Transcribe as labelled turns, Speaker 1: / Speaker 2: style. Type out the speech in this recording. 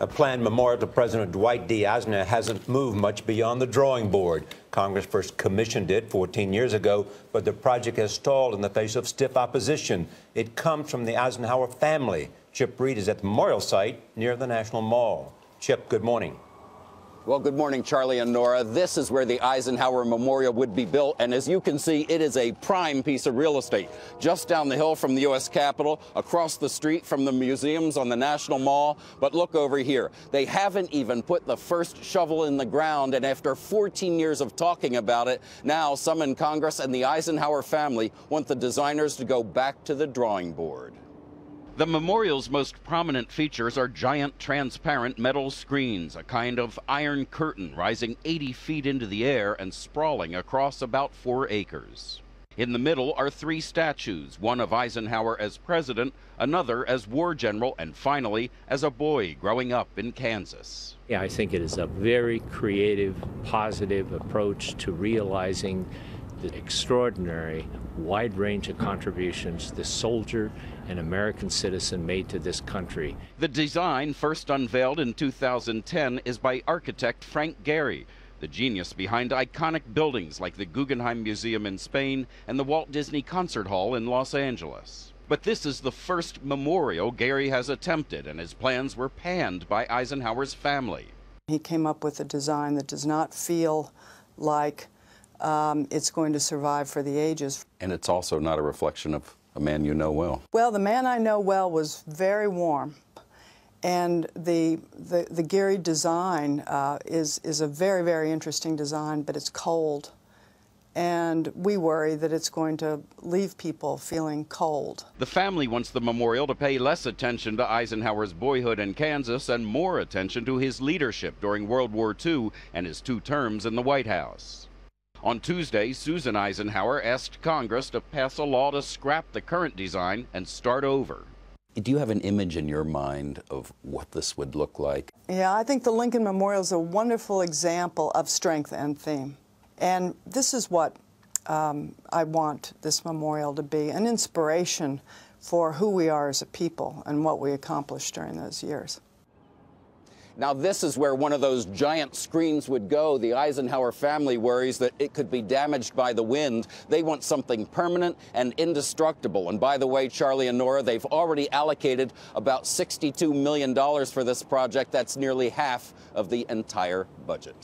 Speaker 1: A planned memorial to President Dwight D. Eisenhower hasn't moved much beyond the drawing board. Congress first commissioned it 14 years ago, but the project has stalled in the face of stiff opposition. It comes from the Eisenhower family. Chip Reed is at the memorial site near the National Mall. Chip, good morning.
Speaker 2: Well, good morning, Charlie and Nora. This is where the Eisenhower Memorial would be built, and as you can see, it is a prime piece of real estate. Just down the hill from the U.S. Capitol, across the street from the museums on the National Mall. But look over here. They haven't even put the first shovel in the ground, and after 14 years of talking about it, now some in Congress and the Eisenhower family want the designers to go back to the drawing board.
Speaker 3: The memorial's most prominent features are giant transparent metal screens, a kind of iron curtain rising 80 feet into the air and sprawling across about 4 acres. In the middle are 3 statues, one of Eisenhower as president, another as war general, and finally as a boy growing up in Kansas.
Speaker 4: Yeah, I think it is a very creative, positive approach to realizing the extraordinary wide range of contributions this soldier and American citizen made to this country.
Speaker 3: The design, first unveiled in 2010, is by architect Frank Gehry, the genius behind iconic buildings like the Guggenheim Museum in Spain and the Walt Disney Concert Hall in Los Angeles. But this is the first memorial Gehry has attempted, and his plans were panned by Eisenhower's family.
Speaker 5: He came up with a design that does not feel like it's going to survive for the ages.
Speaker 2: And it's also not a reflection of a man you know well.
Speaker 5: Well, the man I know well was very warm. And the Gehry design is a very, very interesting design, but it's cold. And we worry that it's going to leave people feeling cold.
Speaker 3: The family wants the memorial to pay less attention to Eisenhower's boyhood in Kansas and more attention to his leadership during World War II and his 2 terms in the White House. On Tuesday, Susan Eisenhower asked Congress to pass a law to scrap the current design and start over.
Speaker 2: Do you have an image in your mind of what this would look like?
Speaker 5: Yeah, I think the Lincoln Memorial is a wonderful example of strength and theme. And this is what I want this memorial to be, an inspiration for who we are as a people and what we accomplished during those years.
Speaker 2: Now, this is where one of those giant screens would go. The Eisenhower family worries that it could be damaged by the wind. They want something permanent and indestructible. And by the way, Charlie and Nora, they've already allocated about $62 million for this project. That's nearly half of the entire budget.